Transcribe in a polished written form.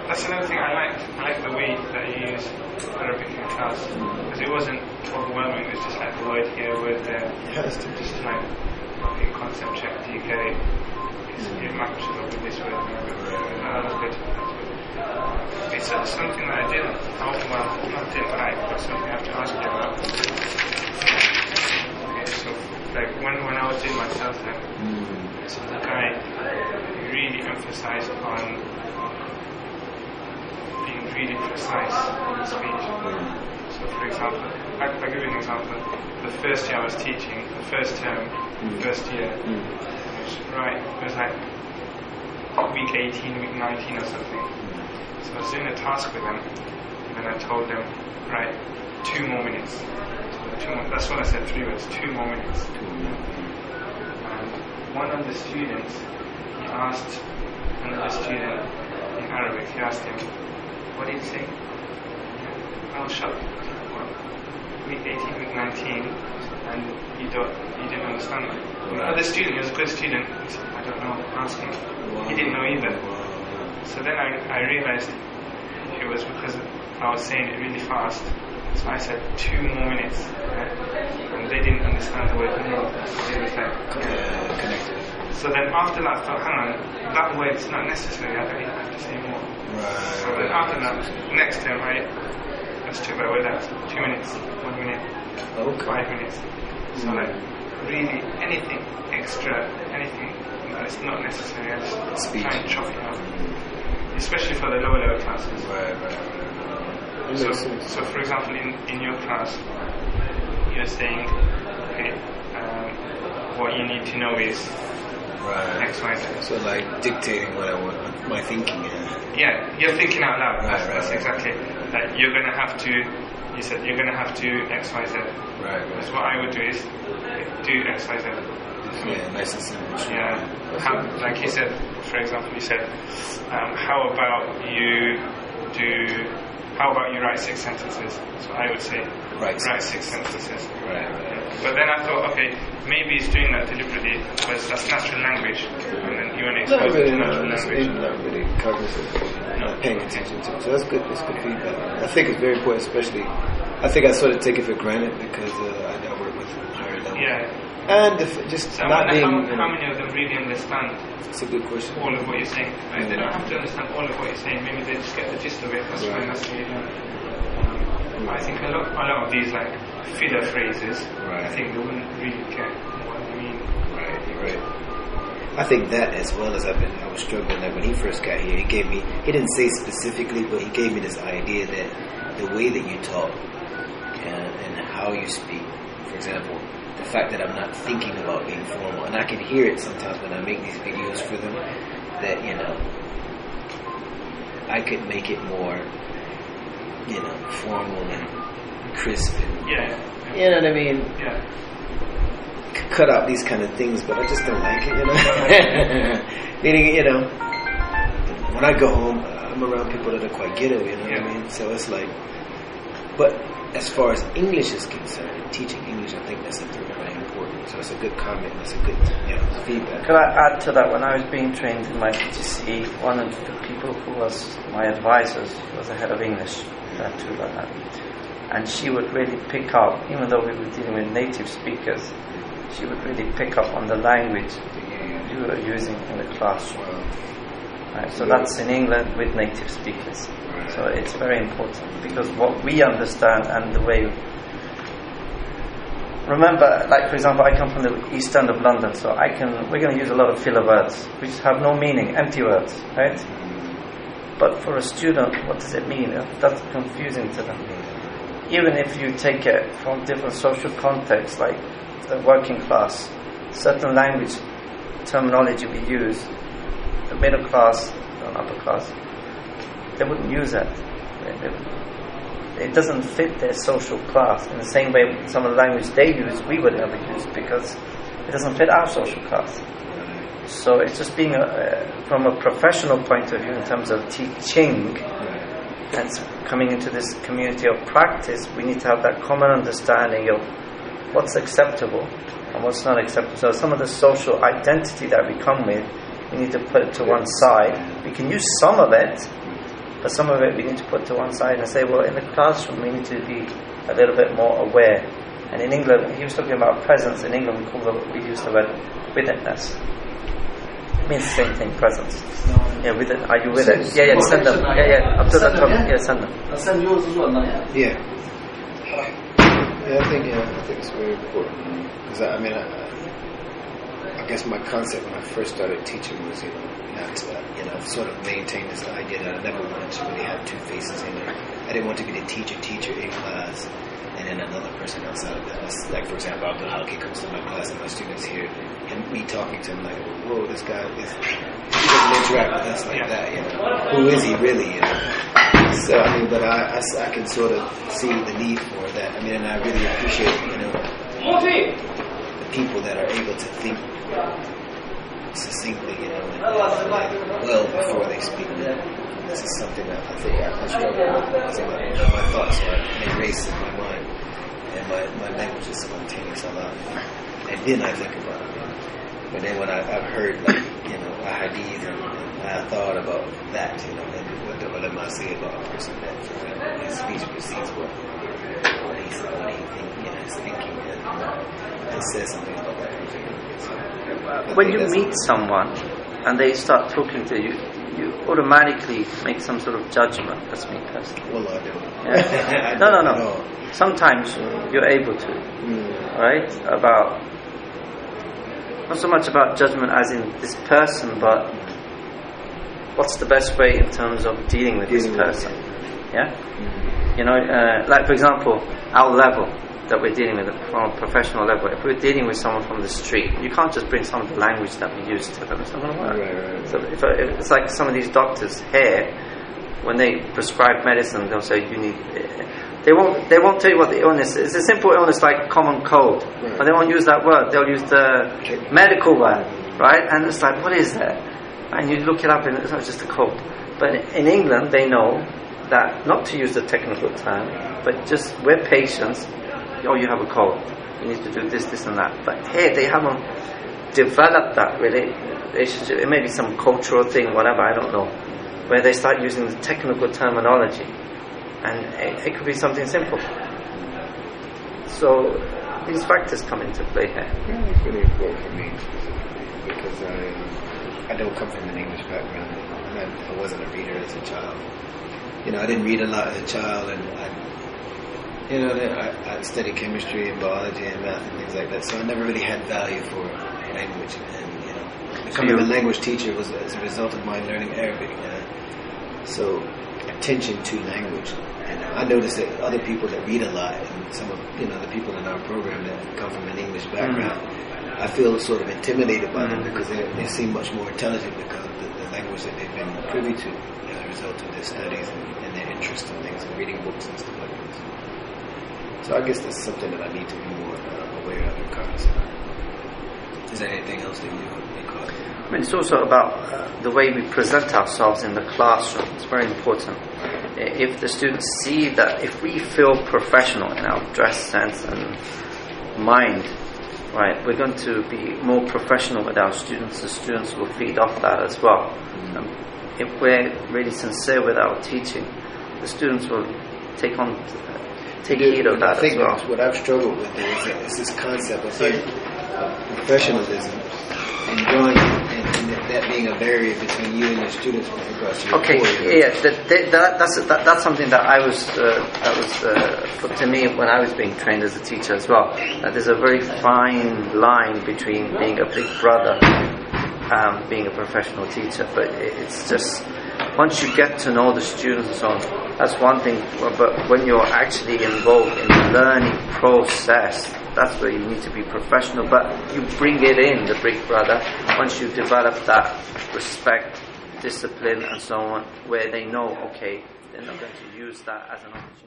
that's another thing I liked. I liked the way that you use Arabic in class, because it wasn't overwhelming. It was just like a word here, a word there. Just like okay, concept check. Do you get it? It matches up with this word. That was good. It's something that I didn't. Not didn't like, but something I have to ask you about. Okay, so like when I was doing my self then, so the guy really emphasized on being really precise in speech. So for example, I'll give you an example. The first year I was teaching, the first term, first year, it was like week 18, week 19 or something. So I was doing a task with them, and then I told them, right, 2 more minutes. So that's what I said, 3 words, 2 more minutes. And one of the students, he asked another student in Arabic, he asked him, what did he say? Oh, shut up. Week 18, week 19, and you didn't understand it. The other student, he was a good student, he said, I don't know, ask him. He didn't know either. So then I realized it was because I was saying it really fast. So I said 2 more minutes, right? And they didn't understand the word more. So they was like, connected. So then after that I thought, hang on, that word's not necessary, I don't even have to say more. Right. So then after that, next time let's check that word out. 2 minutes, 1 minute, 5 minutes. So like really anything extra, anything that's not necessary, I just try and chop it out. Especially for the lower classes. Right. So for example, in your class, you're saying, okay, what you need to know is X, Y, Z. So like dictating what I want, my thinking. Yeah, you're thinking out loud. That's exactly. Like you're gonna have to. You said you're gonna have to X, Y, Z. Right. Because what I would do is do X, Y, Z. Yeah, nice and simple. Yeah. Like he said, for example, he said, how about you write 6 sentences? So I would say, write 6 sentences. Right. But then I thought, okay, maybe he's doing that deliberately because that's natural language. And then you want to expose it to natural language. Not really cognizant, not paying attention to it. So that's good feedback. I think it's very important, especially, I think I sort of take it for granted because I work with higher level. Yeah. And just so not being... How many of them really understand? That's a good question. All of what you're saying. Right? They don't have to understand all of what you're saying. Maybe they just get the gist of it. That's fine. That's really I think a lot of these like filler phrases, I think they wouldn't really get what I mean. Right. I think that as well as I was struggling that when he first got here, he didn't say specifically, but he gave me this idea that the way that you talk and how you speak, for example, the fact that I'm not thinking about being formal, and I can hear it sometimes when I make these videos for them, that, I could make it more, formal and crisp. And, you know what I mean? Yeah. Cut out these kind of things, but I just don't like it, Meaning, when I go home, I'm around people that are quite ghetto, what I mean? So it's like, but as far as English is concerned, teaching English, I think that's very important. So it's a good comment, it's a good feedback. Could I add to that? When I was being trained in my PTC, one of the people who was my advisors was the head of English, and she would really pick up, even though we were dealing with native speakers, she would really pick up on the language you were using in the classroom. Right, so that's in England with native speakers. So it's very important because what we understand and the way. Remember, like for example, I come from the east end of London, so we're going to use a lot of filler words which have no meaning, empty words, right? But for a student, what does it mean? That's confusing to them. Even if you take it from different social contexts, like the working class, certain language terminology we use, the middle class, the upper class, they wouldn't use that. It doesn't fit their social class in the same way some of the language they use we would never use because it doesn't fit our social class. So it's just being from a professional point of view in terms of teaching and coming into this community of practice, we need to have that common understanding of what's acceptable and what's not acceptable. So some of the social identity that we come with, we need to put it to one side. We can use some of it, but some of it we need to put to one side and say, well, in the classroom we need to be a little bit more aware. And in England, he was talking about presence. In England, we use the word withedness. It means the same thing, presence. Yeah, with it. Are you with it? Yeah, send them. Yeah, up to the top. Yeah, send them. I'll send yours as well now, yeah? Yeah. I think it's very important. Because I guess my concept when I first started teaching was, not to, sort of maintain this idea that I never wanted to really have two faces in it. I didn't want to be the teacher in class and then another person outside of class. Like, for example, Abdul Haki comes to my class and my students hear me talking to him like, whoa, this guy he doesn't interact with us like that, Who is he really, So, but I can sort of see the need for that. And I really appreciate, the people that are able to think succinctly, and well before they speak. This is something that I think I struggle with because my thoughts are erased in my mind, and my language is spontaneous a lot. And then I think about it. But then when I've heard, a hadith, and I thought about that, and what the ulama say about a person that, for example, his speech precedes what he's thinking, and says something about that. When you meet someone and they start talking to you, you automatically make some sort of judgment. That's me personally. Well, I don't. Yeah? No. Sometimes you're able to, right? Not so much about judgment as in this person, but what's the best way in terms of dealing with this person? Yeah? Like for example, our level that we're dealing with from a professional level, if we're dealing with someone from the street, you can't just bring some of the language that we use to them. It's not going to work. Right. So if it's like some of these doctors here, when they prescribe medicine, they'll say you need. They won't tell you what the illness is. It's a simple illness like common cold, but they won't use that word. They'll use the medical word, right? And it's like, what is that? And you look it up, and it's not just a cold. But in England, they know that not to use the technical term, but just we're patients. Oh, you have a cold. You need to do this, and that. But here, they haven't developed that relationship. It may be some cultural thing, whatever, I don't know, where they start using the technical terminology. And it could be something simple. So, these factors come into play here. Yeah, it's really important for me, because I don't come from an English background. I wasn't a reader as a child. I didn't read a lot as a child, and I studied chemistry and biology and math and things like that, so I never really had value for language. And becoming a language teacher was as a result of my learning Arabic. So attention to language. And I noticed that other people that read a lot, and some of the people in our program that come from an English background, I feel sort of intimidated by them because they seem much more intelligent because of the language that they've been privy to as a result of their studies and their interest in things and reading books and stuff like this. So I guess that's something that I need to be more aware of and cognizant of. Is there anything else that you think of? It's also about the way we present ourselves in the classroom. It's very important. If the students see that, if we feel professional in our dress sense and mind, right, we're going to be more professional with our students. The students will feed off that as well. If we're really sincere with our teaching, the students will take heed of that as well. What I've struggled with is this concept of professionalism and drawing and that being a barrier between you and your students with regards to your that's something that was put to me when I was being trained as a teacher as well. That there's a very fine line between being a big brother and being a professional teacher, but it's just once you get to know the students and so on, that's one thing, but when you're actually involved in the learning process, that's where you need to be professional, but you bring it in, the big brother, once you develop that respect, discipline and so on, where they know, okay, they're not going to use that as an opportunity.